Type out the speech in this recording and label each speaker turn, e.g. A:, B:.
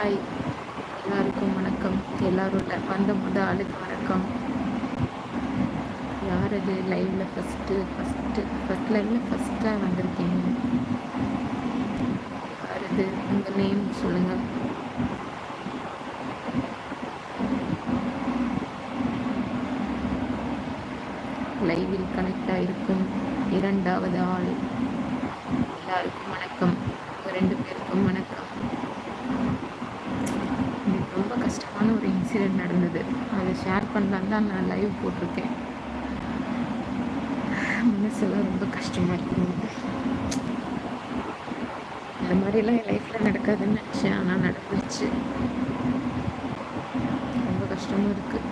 A: Hi, எல்லாருக்கும் வணக்கம். எல்லாரோட வந்த ஆளுக்கு வணக்கம். யார் அது லைவ்ல ஃபர்ஸ்ட் லைவ்ல ஃபர்ஸ்டா வந்திருக்கீங்க? யார் அது? உங்க நேம் சொல்லுங்க. லைவில் கனெக்ட் ஆயிருக்கும் இரண்டாவது ஆள். எல்லாருக்கும் வணக்கம். உங்க 2 பேருக்கும் வணக்கம். எனக்கு ரொம்ப கஷ்டமான ஒரு இன்சிடென்ட் நடந்தது. அதை ஷேர் பண்ணலான்னு தான் நான் லைவ் போட்டிருக்கேன். மனசெல்லாம் ரொம்ப கஷ்டமா இருக்குங்க. இந்த மாதிரிலாம் என் லைஃப்பில் நடக்காதுன்னு நினச்சேன், ஆனால் நடந்துருச்சு. ரொம்ப கஷ்டமாக இருக்குது.